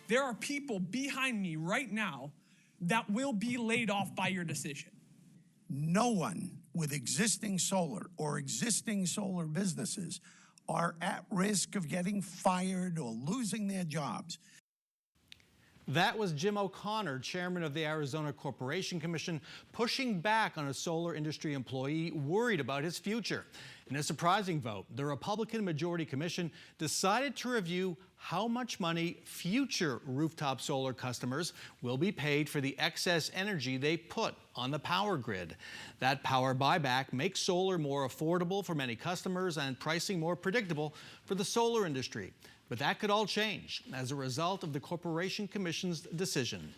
There are people behind me right now that will be laid off by your decision. No one with existing solar or existing solar businesses are at risk of getting fired or losing their jobs. That was Jim O'Connor, chairman of the Arizona Corporation Commission, pushing back on a solar industry employee worried about his future. In a surprising vote, the Republican majority commission decided to review how much money future rooftop solar customers will be paid for the excess energy they put on the power grid. That power buyback makes solar more affordable for many customers and pricing more predictable for the solar industry. But that could all change as a result of the Corporation Commission's decision.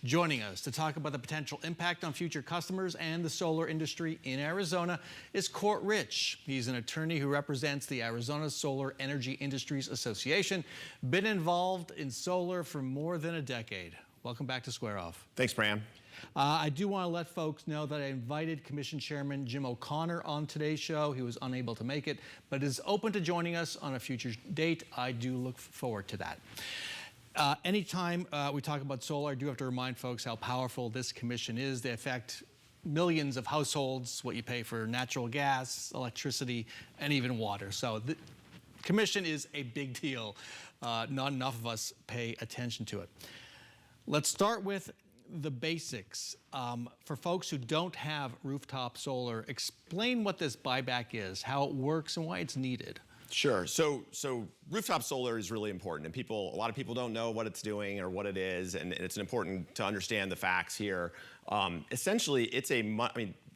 Joining us to talk about the potential impact on future customers and the solar industry in Arizona is Court Rich. He's an attorney who represents the Arizona Solar Energy Industries Association, been involved in solar for more than a decade. Welcome back to Square Off. Thanks, Bram. I do want to let folks know that I invited Commission Chairman Jim O'Connor on today's show. He was unable to make it, but is open to joining us on a future date. I do look forward to that. Anytime we talk about solar, I do have to remind folks how powerful this commission is. They affect millions of households, what you pay for natural gas, electricity, and even water. So the commission is a big deal. Not enough of us pay attention to it. Let's start with the basics. For folks who don't have rooftop solar, explain what this buyback is, how it works, and why it's needed. Sure. So rooftop solar is really important, and a lot of people don't know what it's doing or what it is, and it's important to understand the facts here. Essentially,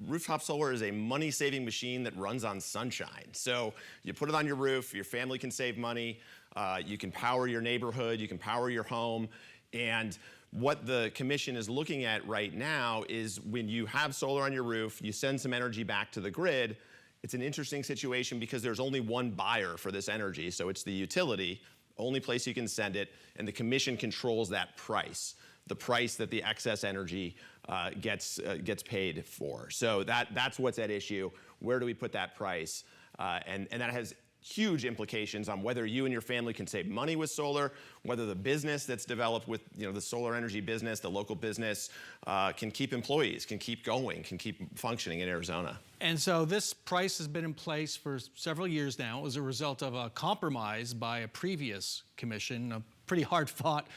rooftop solar is a money-saving machine that runs on sunshine. So you put it on your roof, your family can save money, you can power your neighborhood, you can power your home, and what the commission is looking at right now is when you have solar on your roof, you send some energy back to the grid. It's an interesting situation because there's only one buyer for this energy, so it's the utility, only place you can send it, and the commission controls that price, the price that the excess energy gets paid for. So that's what's at issue. Where do we put that price? And that has huge implications on whether you and your family can save money with solar, whether the business that's developed with the solar energy business, the local business, can keep employees, can keep going, can keep functioning in Arizona. And so this price has been in place for several years now as a result of a compromise by a previous commission, a pretty hard-fought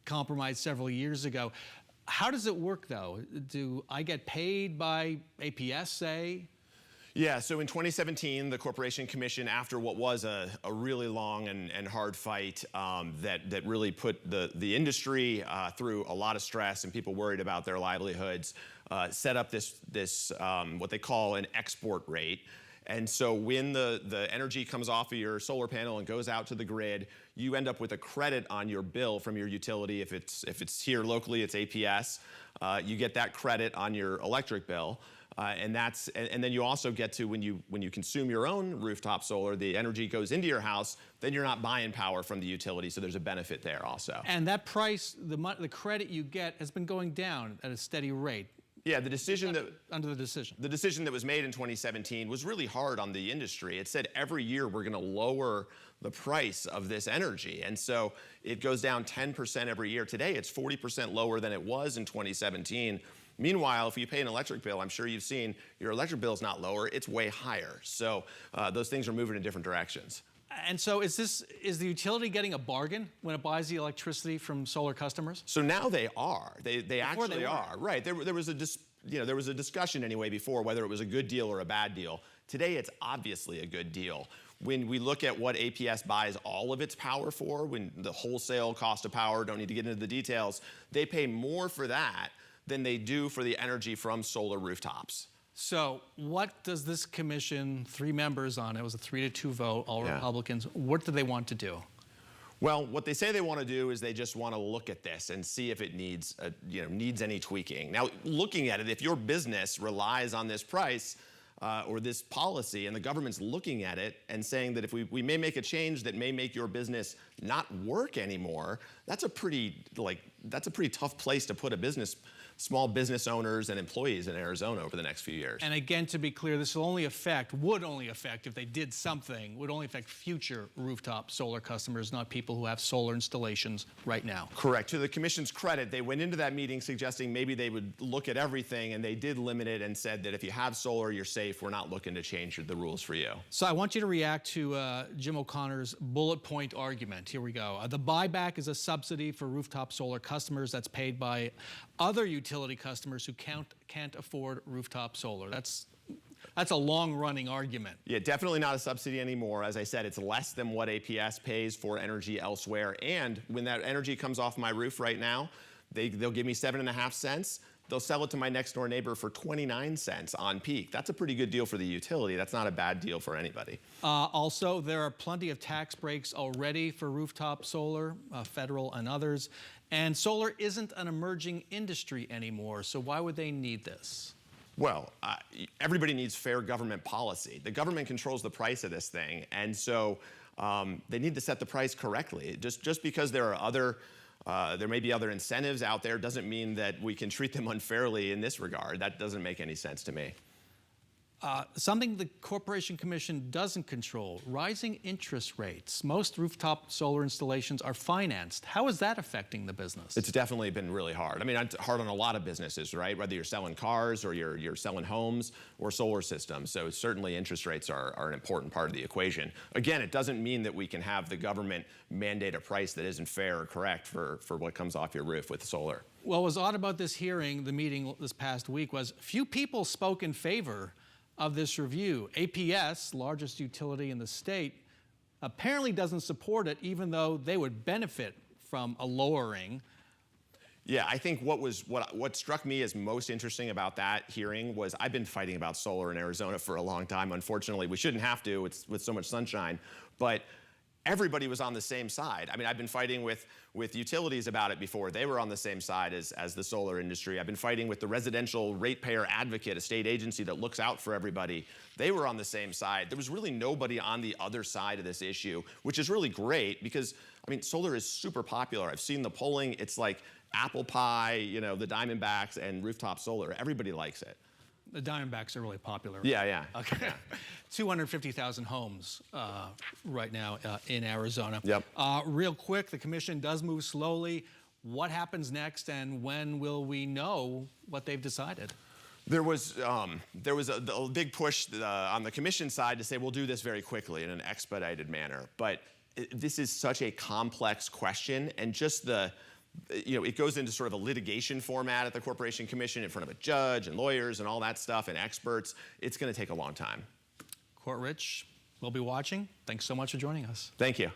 compromise several years ago. How does it work, though? Do I get paid by APS, say? Yeah, so in 2017, the Corporation Commission, after what was a really long and hard fight that really put the industry through a lot of stress and people worried about their livelihoods, set up this what they call an export rate. And so when the energy comes off of your solar panel and goes out to the grid, you end up with a credit on your bill from your utility. If it's here locally, it's APS. You get that credit on your electric bill. And then you also get to when you consume your own rooftop solar, the energy goes into your house, then you're not buying power from the utility, so there's a benefit there also. And that price, the credit you get has been going down at a steady rate. Yeah, the decision the decision that was made in 2017 was really hard on the industry. It said every year we're going to lower the price of this energy, and so it goes down 10% every year. Today, it's 40% lower than it was in 2017. Meanwhile, if you pay an electric bill, I'm sure you've seen your electric bill is not lower, it's way higher. So those things are moving in different directions. And so is the utility getting a bargain when it buys the electricity from solar customers? So now they are. They actually are. Right. There was a discussion anyway before whether it was a good deal or a bad deal. Today it's obviously a good deal. When we look at what APS buys all of its power for, when the wholesale cost of power, don't need to get into the details, they pay more for that than they do for the energy from solar rooftops. So what does this commission, 3 members on it, was a 3-2 vote, all Republicans, what do they want to do? Well, what they say they want to do is they just want to look at this and see if it needs any tweaking. Now, looking at it, if your business relies on this price or this policy, and the government's looking at it and saying that if we may make a change that may make your business not work anymore, that's a pretty that's a pretty tough place to put a business, small business owners and employees in Arizona over the next few years. And again, to be clear, this would only affect, if they did something, would only affect future rooftop solar customers, not people who have solar installations right now. Correct. To the Commission's credit, they went into that meeting suggesting maybe they would look at everything, and they did limit it and said that if you have solar, you're safe. We're not looking to change the rules for you. So I want you to react to Jim O'Connor's bullet point argument. Here we go. The buyback is a subsidy for rooftop solar customers that's paid by other utility customers who can't afford rooftop solar. That's a long-running argument. Yeah, definitely not a subsidy anymore. As I said, it's less than what APS pays for energy elsewhere. And when that energy comes off my roof right now, they'll give me 7.5 cents. They'll sell it to my next-door neighbor for 29 cents on peak. That's a pretty good deal for the utility. That's not a bad deal for anybody. Also, there are plenty of tax breaks already for rooftop solar, federal and others. And solar isn't an emerging industry anymore, so why would they need this? Well, everybody needs fair government policy. The government controls the price of this thing, and so they need to set the price correctly. Just because there may be other incentives out there doesn't mean that we can treat them unfairly in this regard. That doesn't make any sense to me. Something the Corporation Commission doesn't control, rising interest rates. Most rooftop solar installations are financed. How is that affecting the business? It's definitely been really hard. I mean, it's hard on a lot of businesses, right? Whether you're selling cars or you're selling homes or solar systems. So certainly interest rates are an important part of the equation. Again, it doesn't mean that we can have the government mandate a price that isn't fair or correct for what comes off your roof with solar. What was odd about this hearing, the meeting this past week, was few people spoke in favor of this review. APS, largest utility in the state, apparently doesn't support it, even though they would benefit from a lowering. Yeah, I think what struck me as most interesting about that hearing was I've been fighting about solar in Arizona for a long time. Unfortunately, we shouldn't have to with so much sunshine, but everybody was on the same side. I mean, I've been fighting with utilities about it before. They were on the same side as the solar industry. I've been fighting with the residential ratepayer advocate, a state agency that looks out for everybody. They were on the same side. There was really nobody on the other side of this issue, which is really great because, I mean, solar is super popular. I've seen the polling. It's like apple pie, you know, the Diamondbacks and rooftop solar. Everybody likes it. The Diamondbacks are really popular. Yeah. Okay. Yeah. 250,000 homes right now in Arizona. Yep. Real quick, the commission does move slowly. What happens next, and when will we know what they've decided? There was a big push on the commission side to say we'll do this very quickly in an expedited manner. But this is such a complex question, and just it goes into sort of a litigation format at the Corporation Commission in front of a judge and lawyers and all that stuff and experts. It's going to take a long time. Court Rich, we'll be watching. Thanks so much for joining us. Thank you.